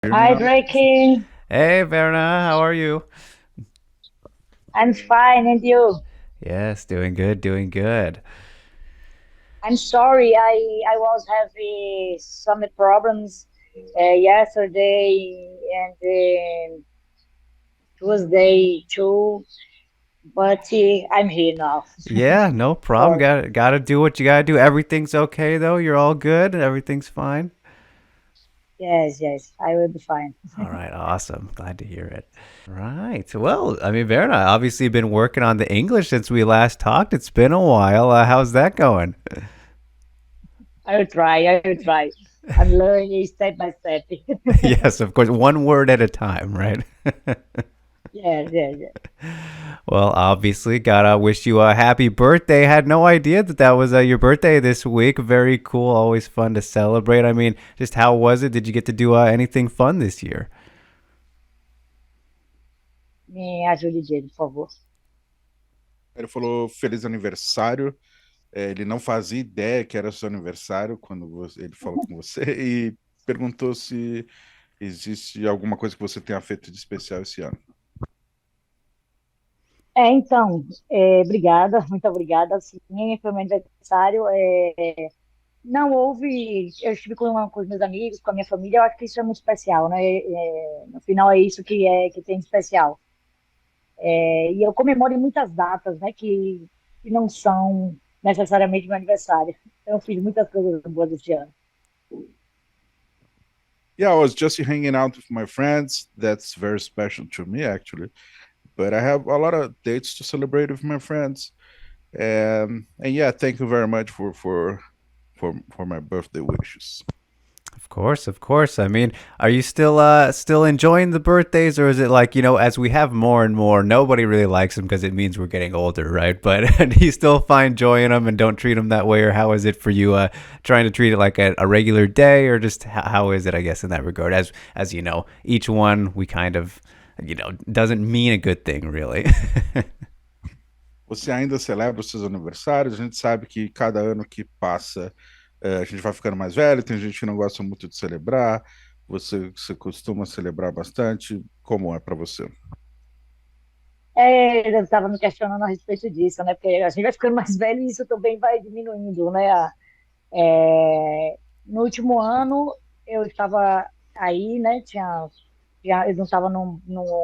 Hear me Hi, now? Drake. Hey, Verna, how are you? I'm fine, and you? Yes, doing good, doing good. I'm sorry, I was having some problems yesterday and Tuesday too, but I'm here now. Yeah, no problem. Sorry. Gotta do what you gotta do. Everything's okay though. You're all good. Everything's fine. Yes, yes, I will be fine. All right, awesome. Glad to hear it. Right. Well, I mean, Verna, obviously been working on the English since we last talked. It's been a while. How's that going? I will try. I'm learning step by step. Yes, of course. One word at a time, right? Yes, yes, yes. Well, obviously, gotta wish you a happy birthday. Had no idea that that was your birthday this week. Very cool. Always fun to celebrate. I mean, just how was it? Did you get to do anything fun this year? Me ajude, Diego, por favor. Ele falou feliz aniversário. Ele não fazia ideia que era seu aniversário quando ele falou com você e perguntou se existe alguma coisa que você tenha feito de especial esse ano. Então, obrigada, muito obrigada. Sim, foi meu aniversário. Não houve. Eu estive com os meus amigos, com a minha família. Eu acho que isso é muito especial, né? No final é isso que tem de especial. E eu comemoro em muitas datas, né? Que não são necessariamente meu aniversário. Então, eu fiz muitas coisas boas esse ano. Yeah, I was just hanging out with my friends. That's very special to me, actually. But I have a lot of dates to celebrate with my friends. And yeah, thank you very much for my birthday wishes. Of course, of course. I mean, are you still enjoying the birthdays, or is it like as we have more and more, nobody really likes them because it means we're getting older, right? But do you still find joy in them and don't treat them that way, or how is it for you? Trying to treat it like a regular day, or just how is it? I guess in that regard, as you know, each one we kind of doesn't mean a good thing, really. Você ainda celebra os seus aniversários? A gente sabe que cada ano que passa, a gente vai ficando mais velho, tem gente que não gosta muito de celebrar. Você costuma celebrar bastante? Como é para você? Eu estava me questionando a respeito disso, né? Porque a gente vai ficando mais velho e isso também vai diminuindo, né? No último ano, eu estava aí, né? Eu não estava num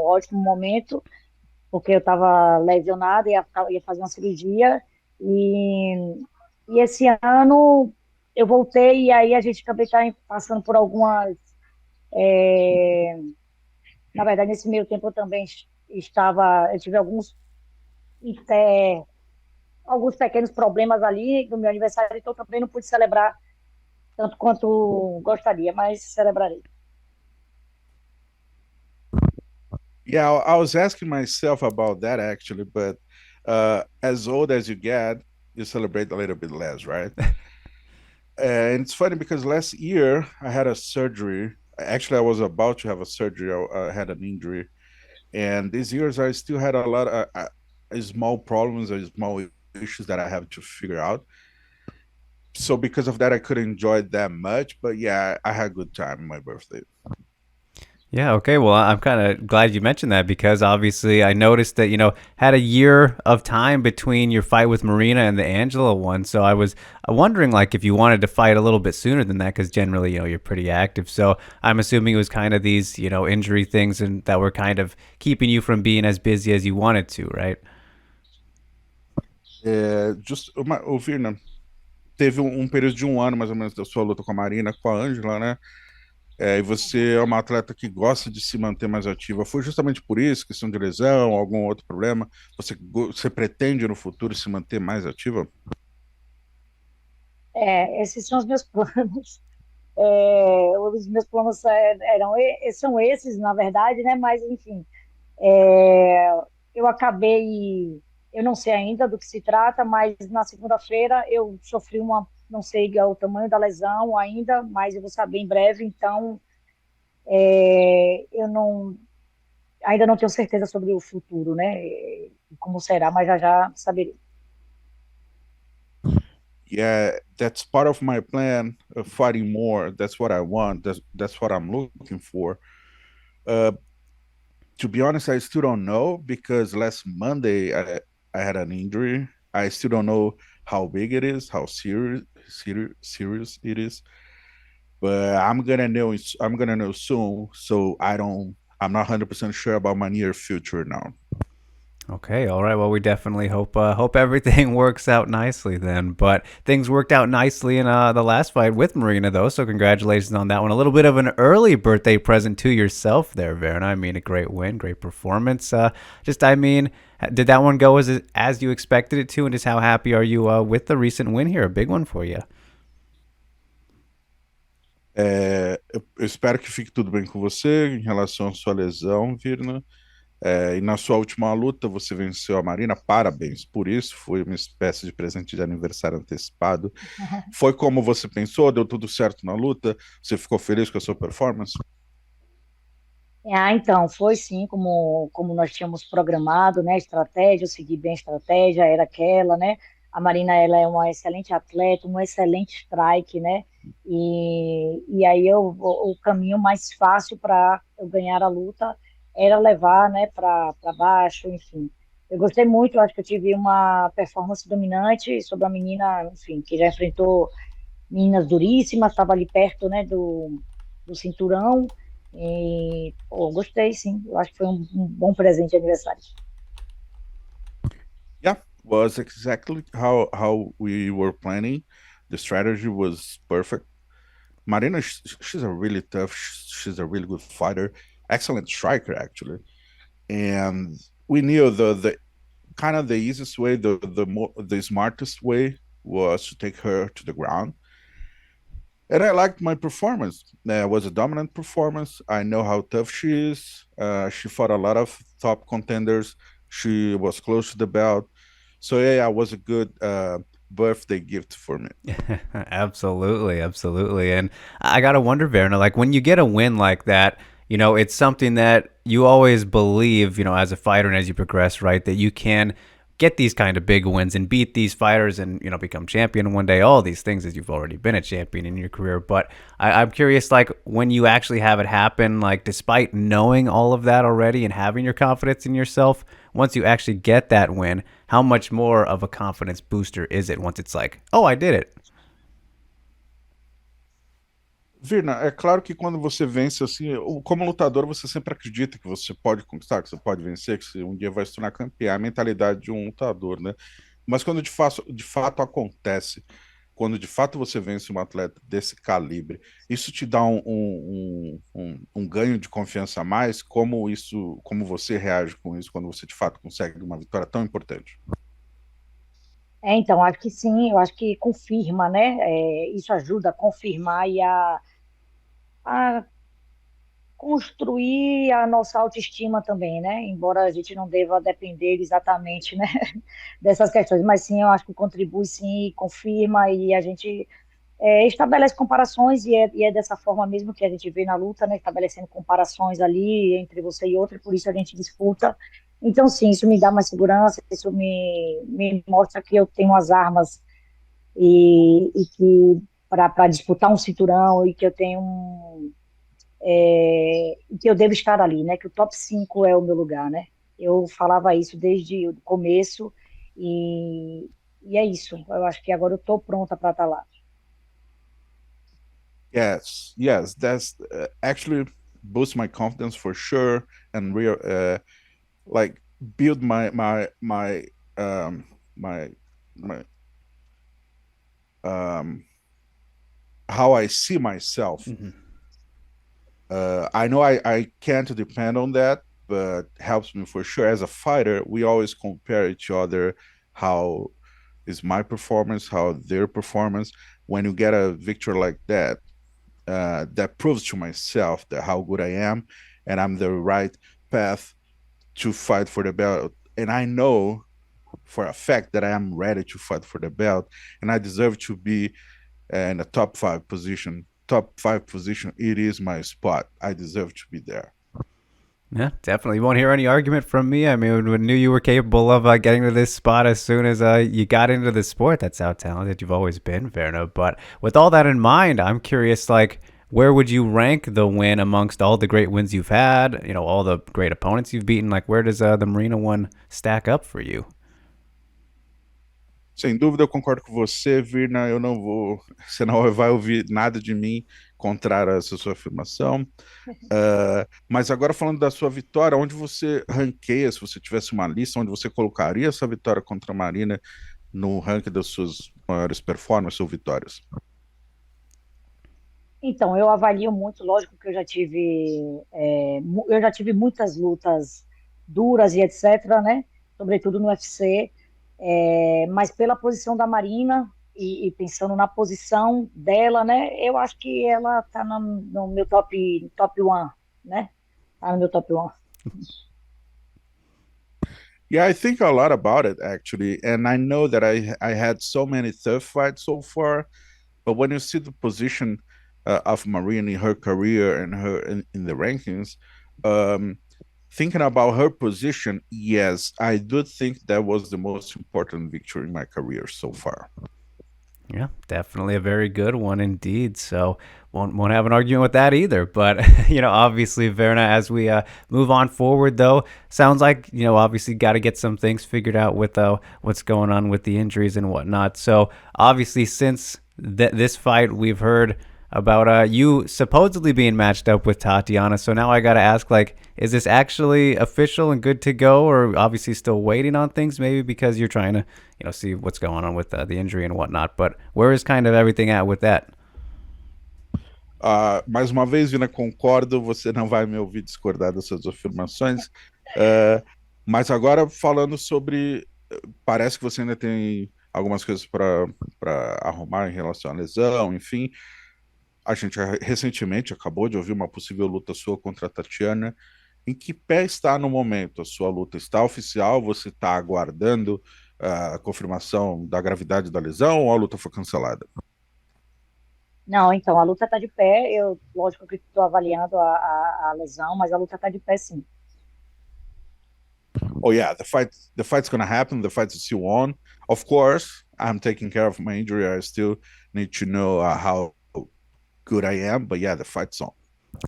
ótimo momento, porque eu estava lesionada, ia fazer uma cirurgia. E, e esse ano eu voltei, e aí a gente também está passando por algumas. é, Na verdade, nesse meio tempo eu também eu tive é, alguns pequenos problemas ali no meu aniversário, então também não pude celebrar tanto quanto gostaria, mas celebrarei. Yeah, I was asking myself about that actually, but as old as you get, you celebrate a little bit less, right? And it's funny because last year I had a surgery. Actually, I was about to have a surgery. I had an injury, and these years I still had a lot of small problems or small issues that I have to figure out. So because of that, I couldn't enjoy it that much. But yeah, I had a good time on my birthday. Yeah, okay. Well, I'm kind of glad you mentioned that because obviously I noticed that, had a year of time between your fight with Marina and the Angela one. So I was wondering, like, if you wanted to fight a little bit sooner than that because generally, you're pretty active. So I'm assuming it was kind of these, injury things and that were kind of keeping you from being as busy as you wanted to, right? O Virna, teve um período de um ano mais ou menos da sua luta com a Marina, com a Ângela, né? E você é uma atleta que gosta de se manter mais ativa. Foi justamente por isso, questão de lesão, algum outro problema? Você pretende no futuro se manter mais ativa? Esses são os meus planos. Os meus planos são esses, na verdade, né? Mas, enfim, é, eu acabei, eu não sei ainda do que se trata, mas na segunda-feira eu sofri não sei o tamanho da lesão ainda, mas eu vou saber em breve, então eu não, ainda não tenho certeza sobre o futuro, né? Como será, mas já já saberei. Yeah, that's part of my plan of fighting more. That's what I want. That's what I'm looking for. Uh, to be honest, I still don't know because last Monday I had an injury. I still don't know how big it is, how serious it is. But I'm gonna know soon. So I'm not 100% sure about my near future now. Okay, all right. Well, we definitely hope everything works out nicely then. But things worked out nicely in the last fight with Marina, though. So congratulations on that one. A little bit of an early birthday present to yourself there, Verna. I mean, a great win, great performance. I mean, did that one go as you expected it to? And just how happy are you with the recent win here? A big one for you. Eu espero que fique tudo bem com você em relação à sua lesão, Virna. E na sua última luta você venceu a Marina, parabéns por isso, foi uma espécie de presente de aniversário antecipado. Foi como você pensou? Deu tudo certo na luta? Você ficou feliz com a sua performance? Ah, então, foi sim, como nós tínhamos programado, né? Estratégia, eu segui bem a estratégia, era aquela, né? A Marina, ela é uma excelente atleta, um excelente strike, né? E aí o caminho mais fácil para eu ganhar a luta era levar, né, para baixo, enfim. Eu gostei muito, eu acho que eu tive uma performance dominante sobre a menina, enfim, que já enfrentou meninas duríssimas, estava ali perto, né, do cinturão. E, pô, gostei, sim. Eu acho que foi um bom presente de aniversário. Yeah, was exactly how we were planning. The strategy was perfect. Marina, she's a really tough, she's a really good fighter, excellent striker actually, and we knew the kind of the easiest way, the smartest way was to take her to the ground. And I liked my performance. It was a dominant performance. I know how tough she is. She fought a lot of top contenders. She was close to the belt. So yeah, it was a good birthday gift for me. Absolutely, absolutely. And I gotta wonder, Verna, like when you get a win like that, it's something that you always believe, as a fighter and as you progress, right, that you can get these kind of big wins and beat these fighters and become champion one day. All these things as you've already been a champion in your career. But I'm curious, like when you actually have it happen, like despite knowing all of that already and having your confidence in yourself, once you actually get that win, how much more of a confidence booster is it once it's like, oh, I did it? Virna, é claro que quando você vence, assim, como lutador, você sempre acredita que você pode conquistar, que você pode vencer, que você um dia vai se tornar campeão. É a mentalidade de um lutador, né? Mas quando de fato acontece, quando de fato você vence um atleta desse calibre, isso te dá um ganho de confiança a mais? Como você reage com isso quando você de fato consegue uma vitória tão importante? Então, acho que sim, eu acho que confirma, né? Isso ajuda a confirmar e a construir a nossa autoestima também, né? Embora a gente não deva depender exatamente, né, dessas questões, mas sim, eu acho que contribui sim, confirma e a gente estabelece comparações e é dessa forma mesmo que a gente vê na luta, né? Estabelecendo comparações ali entre você e outro, e por isso a gente disputa. Então, sim, isso me dá mais segurança, isso me mostra que eu tenho as armas e que para disputar um cinturão e que eu tenho que eu devo estar ali, né? Que o top 5 é o meu lugar, né? Eu falava isso desde o começo e é isso. Eu acho que agora eu estou pronta para estar lá. Yes, that's actually boosts my confidence for sure, and real like build um my my um how I see myself. Mm-hmm. I know I can't depend on that, but helps me for sure. As a fighter, we always compare each other. How is my performance? How their performance? When you get a victory like that, that proves to myself that how good I am, and I'm the right path to fight for the belt. And I know for a fact that I am ready to fight for the belt, and I deserve to be in the top five position. Top five position, it is my spot. I deserve to be there. Yeah, definitely. You won't hear any argument from me. I mean, we knew you were capable of getting to this spot as soon as you got into the sport. That's how talented you've always been, Verna. But with all that in mind, I'm curious, like, where would you rank the win amongst all the great wins you've had? You know, all the great opponents you've beaten. Like, where does the Marina one stack up for you? Sem dúvida, eu concordo com você, Virna. Eu não vou, você não vai ouvir nada de mim contrário a essa sua afirmação. Mas agora falando da sua vitória, onde você ranqueia, se você tivesse uma lista, onde você colocaria essa vitória contra a Marina no ranking das suas maiores performances ou vitórias? Então, eu avalio muito, lógico que eu já tive muitas lutas duras e etc, né? Sobretudo no UFC, mas pela posição da Marina e pensando na posição dela, né? Eu acho que ela tá no meu top one, né? Tá no meu top one. Yeah, I think a lot about it actually, and I know that I had so many tough fights so far, but when you see the position of Marina in her career and her in the rankings, um, thinking about her position, yes, I do think that was the most important victory in my career so far. Yeah, definitely a very good one indeed. So won't have an argument with that either. But obviously, Verna, as we move on forward, though, sounds like obviously got to get some things figured out with what's going on with the injuries and whatnot. So obviously, since this fight, we've heard about you supposedly being matched up with Tatiana. So now I got to ask, like, is this actually official and good to go, or obviously still waiting on things? Maybe because you're trying to, see what's going on with the injury and whatnot. But where is kind of everything at with that? Mais uma vez, Vina, concordo, você não vai me ouvir discordar dessas afirmações. Uh, mas agora falando sobre, parece que você ainda tem algumas coisas para arrumar em relação à lesão, enfim. A gente recentemente acabou de ouvir uma possível luta sua contra a Tatiana. Em que pé está no momento? A sua luta está oficial? Você está aguardando a confirmação da gravidade da lesão ou a luta foi cancelada? Não, então, a luta está de pé. Lógico que estou avaliando a lesão, mas a luta está de pé, sim. Oh yeah, the fight's gonna happen. The fight's still on. Of course, I'm taking care of my injury. I still need to know how good I am, but yeah, the fight's on.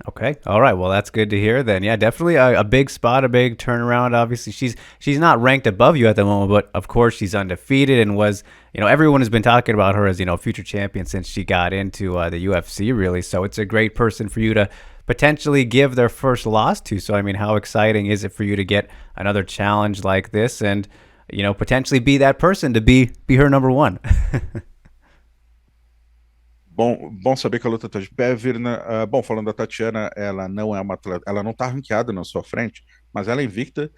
Okay. All right. Well, that's good to hear then. Yeah, definitely a big spot, a big turnaround. Obviously, she's not ranked above you at the moment, but of course she's undefeated and was, everyone has been talking about her as, future champion since she got into the UFC really. So it's a great person for you to potentially give their first loss to. So I mean, how exciting is it for you to get another challenge like this and, potentially be that person to be her number one? Bom saber que a luta está de pé, Virna. Bom, falando da Tatiana, ela não é uma atleta, ela não está ranqueada na sua frente, mas ela é invicta,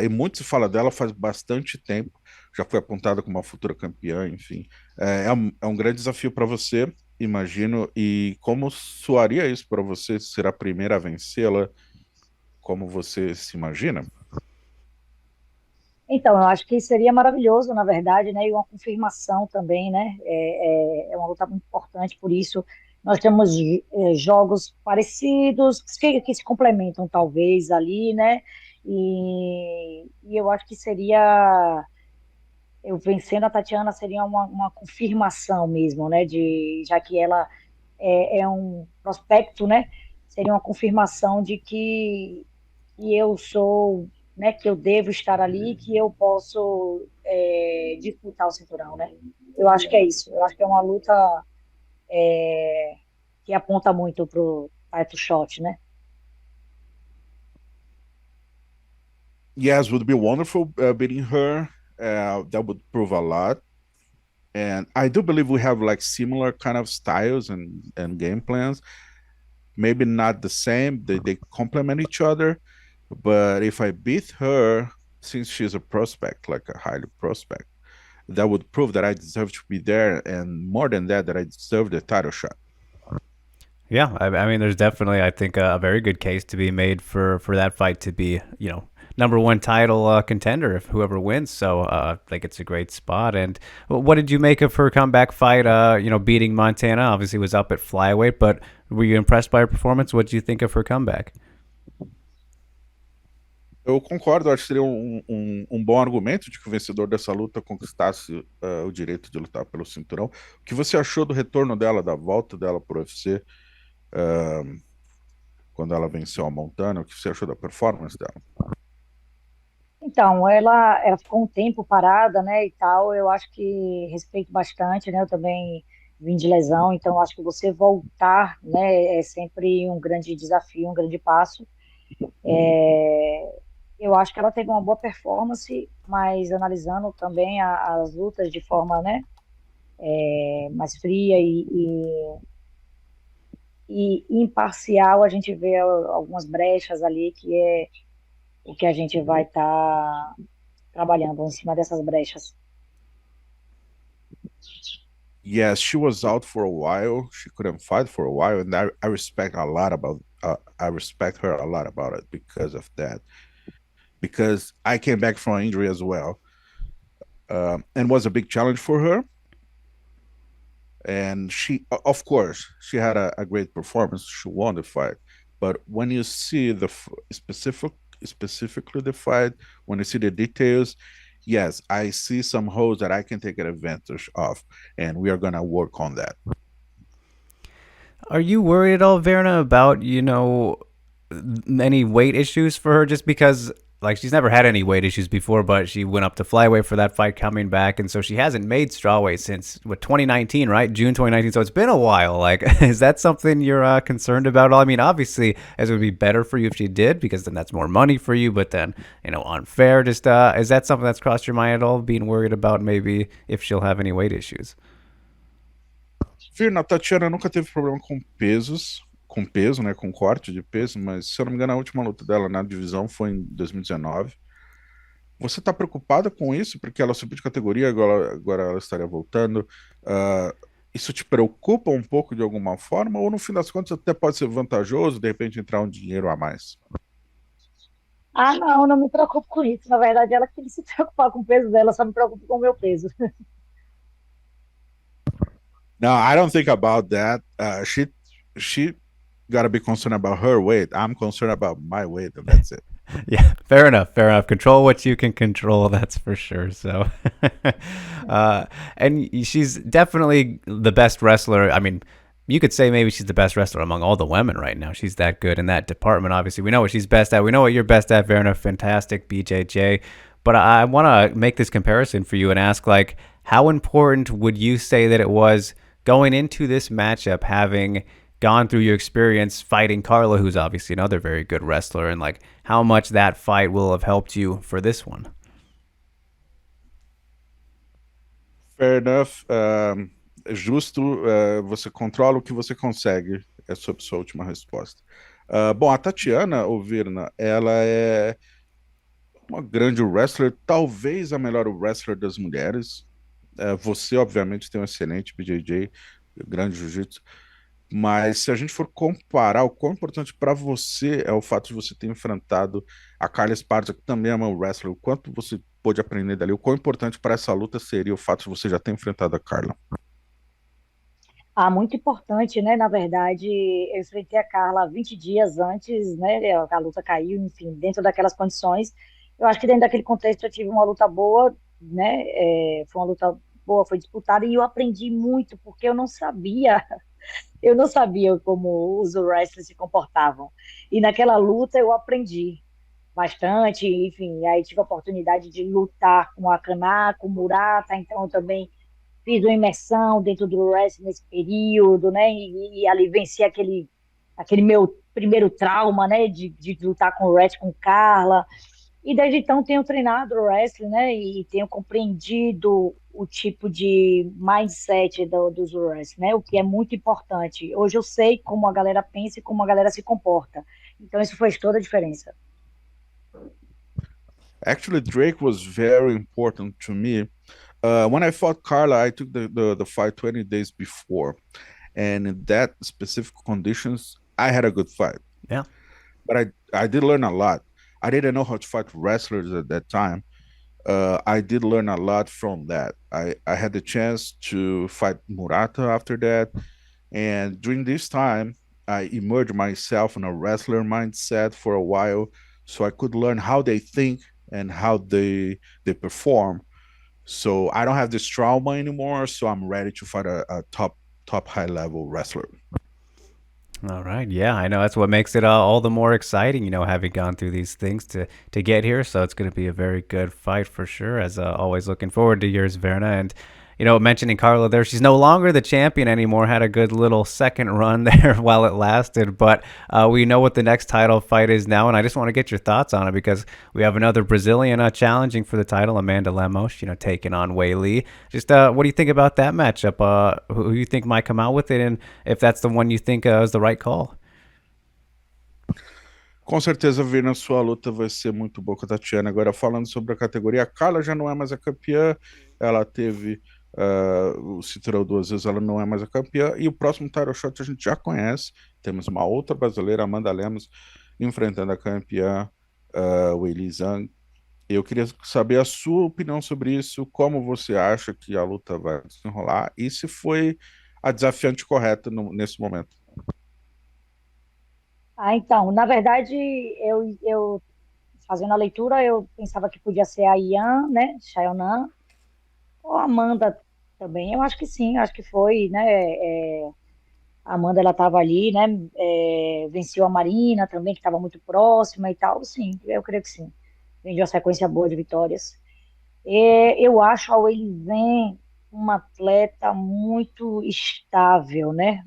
e muito se fala dela faz bastante tempo, já foi apontada como uma futura campeã, enfim. É um grande desafio para você, imagino, e como soaria isso para você ser a primeira a vencê-la, como você se imagina? Então, eu acho que seria maravilhoso, na verdade, né? E uma confirmação também, né? É uma luta muito importante, por isso nós temos jogos parecidos, que se complementam talvez ali, né? E eu acho que eu vencendo a Tatiana seria uma confirmação mesmo, né? Já que ela é um prospecto, né? Seria uma confirmação de que eu sou, né, que eu devo estar ali, que eu posso disputar o cinturão, né? Eu acho que é isso. Eu acho que é uma luta que aponta muito pro title shot, né? Yes, would be wonderful beating her. That would prove a lot. And I do believe we have like similar kind of styles and game plans. Maybe not the same, they complement each other. But if I beat her, since she's a prospect, like a highly prospect, that would prove that I deserve to be there, and more than that, that I deserve the title shot. Yeah, I mean, there's definitely, I think, a very good case to be made for that fight to be, number one title contender if whoever wins. So I think it's a great spot. And what did you make of her comeback fight? Beating Montana. Obviously, was up at flyweight, but were you impressed by her performance? What did you think of her comeback? Eu concordo, acho que seria um bom argumento de que o vencedor dessa luta conquistasse o direito de lutar pelo cinturão. O que você achou do retorno dela, da volta dela pro UFC, quando ela venceu a Montana? O que você achou da performance dela? Então, ela ficou um tempo parada, né, e tal. Eu acho que respeito bastante, né? Eu também vim de lesão, então eu acho que você voltar, né, é sempre um grande desafio, um grande passo. Eu acho que ela teve uma boa performance, mas analisando também as lutas de forma, né, mais fria e imparcial, a gente vê algumas brechas ali que é o que a gente vai estar trabalhando em cima dessas brechas. Yes, she was out for a while. She couldn't fight for a while, and I respect a lot about I respect her a lot about it because of that. Because I came back from an injury as well, and was a big challenge for her. And she, of course, she had a great performance. She won the fight, but when you see the specifically the fight, when you see the details, yes, I see some holes that I can take advantage of, and we are gonna work on that. Are you worried at all, Verna, about, any weight issues for her? Just because, like, she's never had any weight issues before, but she went up to flyweight for that fight coming back. And so she hasn't made strawweight since, 2019, right? June 2019. So it's been a while. Like, is that something you're concerned about at all? I mean, obviously, as it would be better for you if she did, because then that's more money for you, but then, unfair. Just, is that something that's crossed your mind at all, being worried about maybe if she'll have any weight issues? Virna, a Tatiana nunca teve problema com peso, né, com corte de peso, mas se eu não me engano, a última luta dela na divisão foi em 2019. Você está preocupada com isso? Porque ela subiu de categoria, agora ela estaria voltando. Uh, isso te preocupa um pouco de alguma forma? Ou no fim das contas até pode ser vantajoso, de repente entrar um dinheiro a mais? Ah, não, não me preocupo com isso. Na verdade, ela que tem que se preocupar com o peso dela, só me preocupo com o meu peso. No, I don't think about that. She got to be concerned about her weight. I'm concerned about my weight, and that's it. Yeah, fair enough. Fair enough. Control what you can control. That's for sure. So, uh, and she's definitely the best wrestler. I mean, you could say maybe she's the best wrestler among all the women right now. She's that good in that department. Obviously, we know what she's best at. We know what you're best at, Verna. Fantastic, BJJ. But I want to make this comparison for you and ask, like, how important would you say that it was going into this matchup, having gone through your experience fighting Carla, who's obviously another very good wrestler, and like how much that fight will have helped you for this one? Fair enough. É justo, você controla o que você consegue. É sobre sua última resposta. Bom, a Tatiana, ou Virna, ela é uma grande wrestler, talvez a melhor wrestler das mulheres. Você, obviamente, tem um excelente BJJ, grande jiu-jitsu. Mas se a gente for comparar o quão importante para você é o fato de você ter enfrentado a Carla Esparza, que também é uma wrestler, o quanto você pôde aprender dali, o quão importante para essa luta seria o fato de você já ter enfrentado a Carla. Ah, muito importante, né? Na verdade, eu enfrentei a Carla 20 dias antes, né? A luta caiu, enfim, dentro daquelas condições. Eu acho que dentro daquele contexto eu tive uma luta boa, né? Foi uma luta boa, foi disputada e eu aprendi muito, porque eu não sabia como os wrestlers se comportavam. E naquela luta eu aprendi bastante, enfim, aí tive a oportunidade de lutar com a Kaná, com o Murata, então eu também fiz uma imersão dentro do wrestling nesse período, né? E ali venci aquele meu primeiro trauma, né? De lutar com o wrestling com Carla. E desde então tenho treinado o wrestling, né? E tenho compreendido o tipo de mindset dos wrestling, né? O que é muito importante. Hoje eu sei como a galera pensa e como a galera se comporta. Então isso faz toda a diferença. Actually, Drake was very important to me. When I fought Carla, I took the fight 20 days before. And in that specific conditions, I had a good fight. Yeah. But I did learn a lot. I didn't know how to fight wrestlers at that time. I did learn a lot from that. I had the chance to fight Murata after that. And during this time, I immersed myself in a wrestler mindset for a while so I could learn how they think and how they perform. So I don't have this trauma anymore. So I'm ready to fight a top high level wrestler. All right. Yeah, I know that's what makes it all the more exciting, having gone through these things to get here. So it's going to be a very good fight for sure. As always, looking forward to yours, Verna. And mentioning Carla there, she's no longer the champion anymore. Had a good little second run there while it lasted, but we know what the next title fight is now, and I just want to get your thoughts on it because we have another Brazilian challenging for the title, Amanda Lemos, taking on Weili. Just what do you think about that matchup? Who you think might come out with it, and if that's the one you think is the right call? Com certeza, Virna, sua luta vai ser muito boa com a Tatiana. Agora, falando sobre a categoria, a Carla já não é mais a campeã. Ela teve o cinturão duas vezes, ela não é mais a campeã. E o próximo title shot a gente já conhece. Temos uma outra brasileira, Amanda Lemos, enfrentando a campeã Weili Zhang. Eu queria saber a sua opinião sobre isso, como você acha que a luta vai se enrolar e se foi a desafiante correta nesse momento. Então, na verdade, eu fazendo a leitura, eu pensava que podia ser a Ian, né, Chayonan, ou a Amanda também. Eu acho que sim, acho que foi, né, a Amanda, ela estava ali, né, venceu a Marina também, que estava muito próxima e tal, sim, eu creio que sim. Vem de uma sequência boa de vitórias. Eu acho a Weili uma atleta muito estável, né?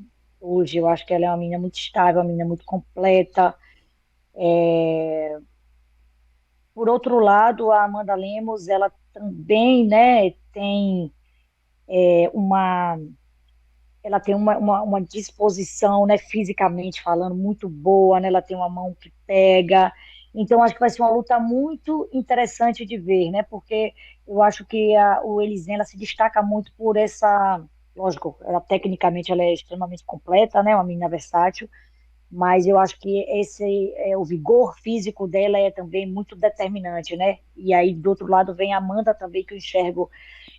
Hoje eu acho que ela é uma menina muito estável, uma menina muito completa. Por outro lado, a Amanda Lemos, ela também, né, tem uma, ela tem uma disposição, né, fisicamente falando, muito boa, né? Ela tem uma mão que pega. Então, acho que vai ser uma luta muito interessante de ver, né? Porque eu acho que o Elisen, ela se destaca muito por essa. Lógico, ela tecnicamente ela é extremamente completa, né? Uma menina versátil, mas eu acho que o vigor físico dela é também muito determinante, né? E aí, do outro lado, vem a Amanda também, que eu enxergo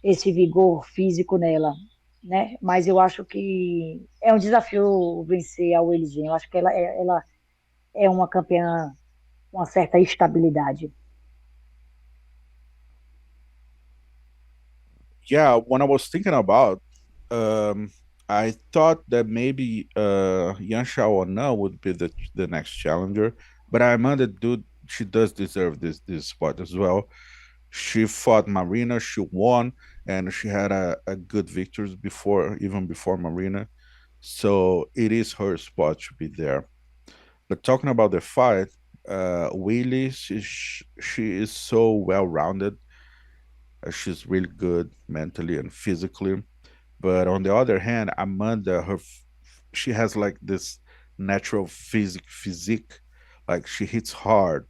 esse vigor físico nela, né? Mas eu acho que é um desafio vencer a Weili. Eu acho que ela é uma campeã com uma certa estabilidade. Yeah, when I was thinking about, um, I thought that maybe Yan Xiaonan would be the next challenger, but Amanda she does deserve this spot as well. She fought Marina, she won, and she had a good victory before, even before Marina. So it is her spot to be there. But talking about the fight, Willie, she is so well rounded. She's really good mentally and physically. But on the other hand, Amanda, she has like this natural physique, like she hits hard.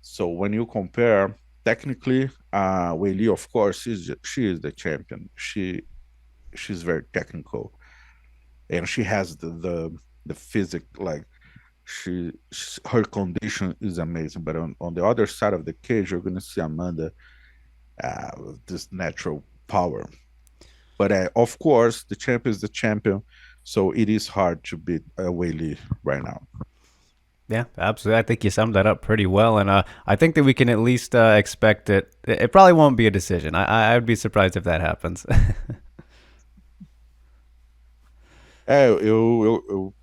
So when you compare, technically, Weili, of course, she is the champion. She's very technical, and she has the physique. Like her condition is amazing. But on the other side of the cage, you're gonna see Amanda with this natural power. But of course, the champion is the champion, so it is hard to beat Weili right now. Yeah, absolutely. I think you summed that up pretty well, and I think that we can at least expect it. It probably won't be a decision. I would be surprised if that happens. Eu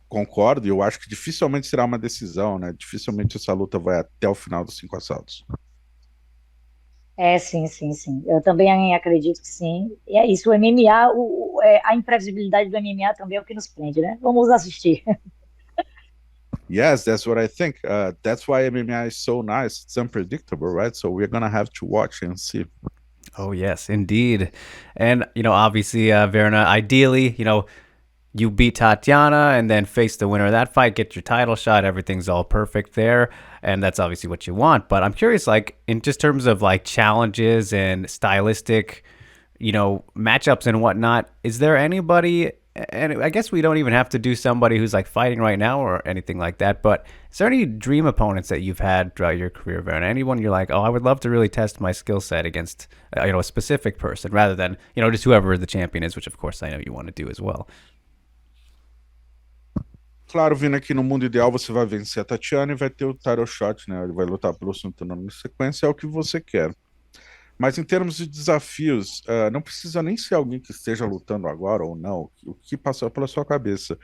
concordo, e eu acho que dificilmente será uma decisão, né? Dificilmente essa luta vai até o final dos 5 assaltos. Sim, sim, sim. Eu também acredito que sim. E é isso, o MMA, a imprevisibilidade do MMA também é o que nos prende, né? Vamos assistir. Yes, that's what I think. That's why MMA is so nice. It's unpredictable, right? So we're gonna have to watch and see. Oh yes, indeed. And obviously, Verna, ideally, you beat Tatiana and then face the winner of that fight, get your title shot, everything's all perfect there, and that's obviously what you want. But I'm curious, like in just terms of like challenges and stylistic, matchups and whatnot, is there anybody, and I guess we don't even have to do somebody who's like fighting right now or anything like that, but is there any dream opponents that you've had throughout your career, Verna? Anyone you're like, oh, I would love to really test my skill set against, a specific person rather than, just whoever the champion is, which of course I know you want to do as well. Claro, vindo aqui no mundo ideal, você vai vencer a Tatiana e vai ter o title shot, né? Ele vai lutar pelo cinturão na sequência, é o que você quer. Mas em termos de desafios, não precisa nem ser alguém que esteja lutando agora ou não, o que passou pela sua cabeça.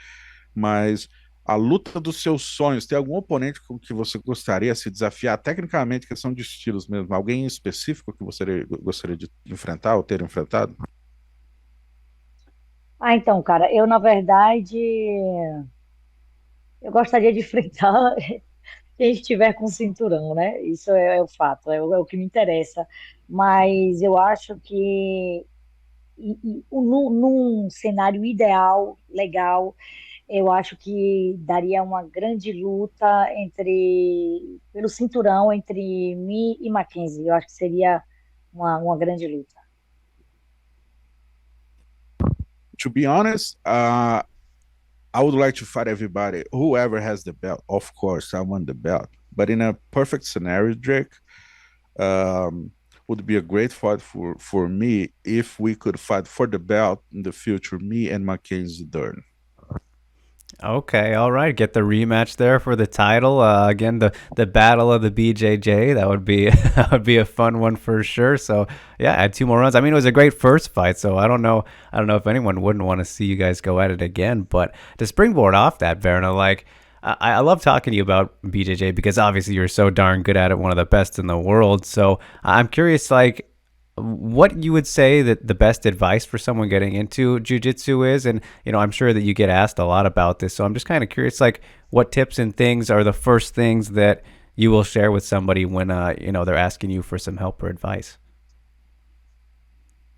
Mas a luta dos seus sonhos, tem algum oponente com que você gostaria de se desafiar, tecnicamente, questão de estilos mesmo? Alguém em específico que você gostaria de enfrentar ou ter enfrentado? Ah, então, cara, eu, na verdade, eu gostaria de enfrentar quem estiver com cinturão, né? Isso é o fato, é o que me interessa. Mas eu acho que num cenário ideal, legal, eu acho que daria uma grande luta pelo cinturão entre mim e Mackenzie. Eu acho que seria uma grande luta. To be honest, I would like to fight everybody, whoever has the belt. Of course, I want the belt. But in a perfect scenario, Drake, would be a great fight for me if we could fight for the belt in the future, me and Mackenzie Dern. Okay, all right. Get the rematch there for the title. Again, the battle of the BJJ. That would be that would be a fun one for sure. So yeah, add two more rounds. I mean, it was a great first fight. So I don't know. I don't know if anyone wouldn't want to see you guys go at it again. But to springboard off that, Verna, like I love talking to you about BJJ because obviously you're so darn good at it, one of the best in the world. So I'm curious, like what you would say that the best advice for someone getting into jujitsu is. And I'm sure that you get asked a lot about this, so I'm just kind of curious, like what tips and things are the first things that you will share with somebody when they're asking you for some help or advice.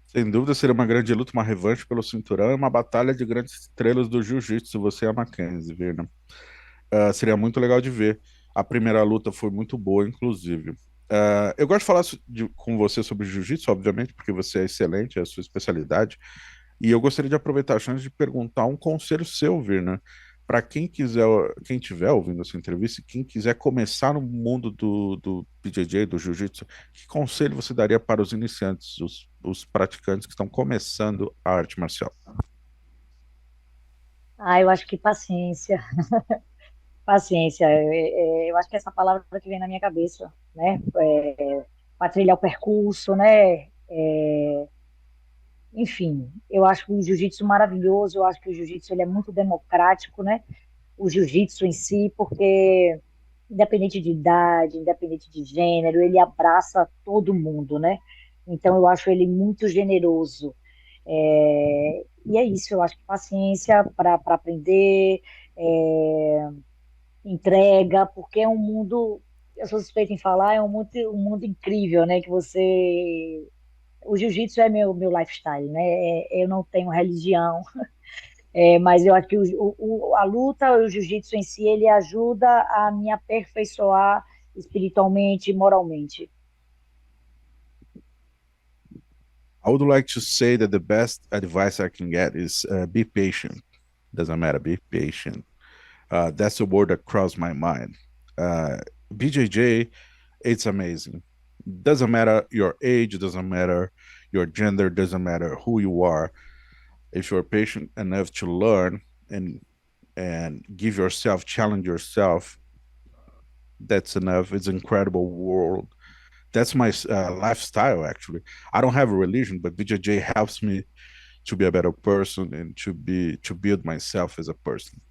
Sem dúvida seria uma grande luta, uma revanche pelo cinturão e uma batalha de grandes estrelas do jiu-jitsu, você e a Mackenzie, Virna. Seria muito legal de ver. A primeira luta foi muito boa, inclusive. Eu gosto de falar com você sobre jiu-jitsu, obviamente, porque você é excelente, é a sua especialidade. E eu gostaria de aproveitar a chance de perguntar um conselho seu, Virna, para quem quiser, quem estiver ouvindo essa entrevista, e quem quiser começar no mundo do BJJ, do jiu-jitsu, que conselho você daria para os iniciantes, os praticantes que estão começando a arte marcial? Ah, eu acho que paciência, paciência. Eu acho que essa palavra que vem na minha cabeça, né? Para trilhar o percurso, né? Enfim, eu acho o jiu-jitsu maravilhoso. Eu acho que o jiu-jitsu ele é muito democrático, né? O jiu-jitsu em si, porque independente de idade, independente de gênero, ele abraça todo mundo, né? Então eu acho ele muito generoso. E é isso, eu acho que paciência para aprender, é, entrega, porque é um mundo, eu sou suspeita em falar, é um mundo incrível, né? Que você. O jiu-jitsu é meu lifestyle, né? Eu não tenho religião, mas eu acho que a luta, o jiu-jitsu em si, ele ajuda a me aperfeiçoar espiritualmente e moralmente. I would like to say that the best advice I can get is be patient. Doesn't matter, be patient. That's the word that crossed my mind. Uh, BJJ, it's amazing. Doesn't matter your age, doesn't matter your gender, doesn't matter who you are. If you're patient enough to learn and give yourself, challenge yourself, that's enough. It's an incredible world. That's my lifestyle, actually. I don't have a religion, but BJJ helps me to be a better person and to build myself as a person.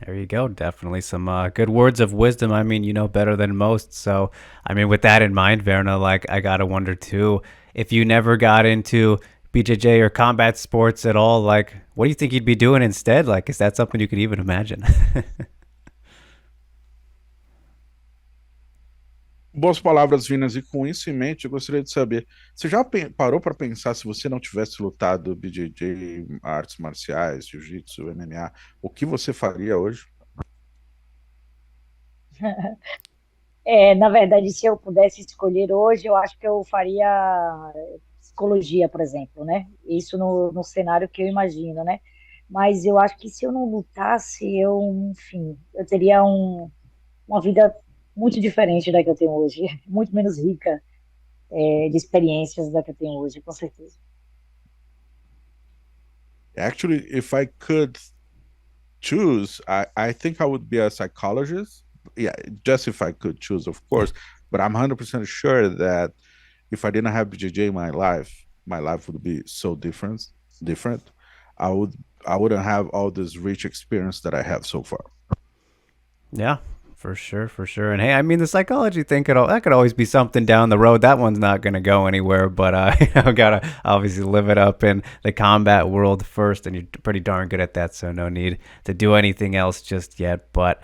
There you go. Definitely some good words of wisdom. I mean, you know better than most. So, I mean, with that in mind, Verna, like, I got to wonder too, if you never got into BJJ or combat sports at all, like, what do you think you'd be doing instead? Like, is that something you could even imagine? Boas palavras, Vinas, e com isso em mente, eu gostaria de saber, você já parou para pensar se você não tivesse lutado BJJ, artes marciais, jiu-jitsu, MMA, o que você faria hoje? Na verdade, se eu pudesse escolher hoje, eu acho que eu faria psicologia, por exemplo, né? Isso no cenário que eu imagino, né? Mas eu acho que se eu não lutasse, enfim, eu teria uma vida muito diferente da que eu tenho hoje, muito menos rica, de experiências da que eu tenho hoje, com certeza. Actually, if I could choose, I think I would be a psychologist. Yeah, just if I could choose, of course. But I'm 100% sure that if I didn't have BJJ in my life would be so different. Different. I would I wouldn't have all this rich experience that I have so far. Yeah, for sure, for sure. And hey, I mean, the psychology thing that could always be something down the road. That one's not going to go anywhere, but gotta obviously live it up in the combat world first, and you're pretty darn good at that, so no need to do anything else just yet. But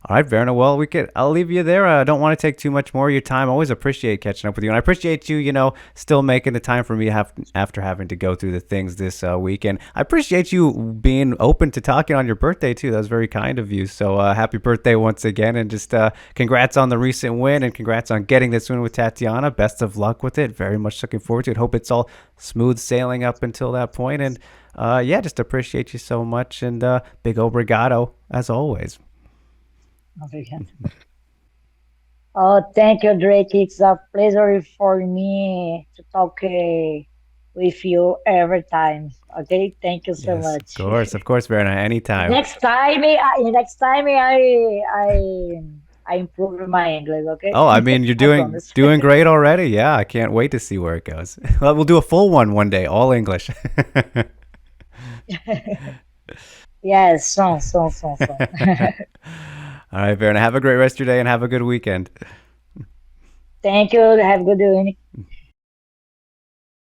all right, Verna. Well, I'll leave you there. I don't want to take too much more of your time. I always appreciate catching up with you, and I appreciate you, still making the time for me after having to go through the things this week. And I appreciate you being open to talking on your birthday too. That was very kind of you. So happy birthday once again, and just congrats on the recent win, and congrats on getting this win with Tatiana. Best of luck with it. Very much looking forward to it. Hope it's all smooth sailing up until that point. And yeah, just appreciate you so much, and big obrigado as always. Obrigada. Oh, thank you, Drake. It's a pleasure for me to talk with you every time. Okay, thank you so Yes, much. of course, Verna. Anytime. Next time I improve my English. Okay, Oh, I mean, you're I doing promise. doing great already. Yeah, I can't wait to see where it goes. Well, we'll do a full one day, all English. Yes, so. All right, Verna. Have a great rest of your day and have a good weekend. Thank you. Have a good evening.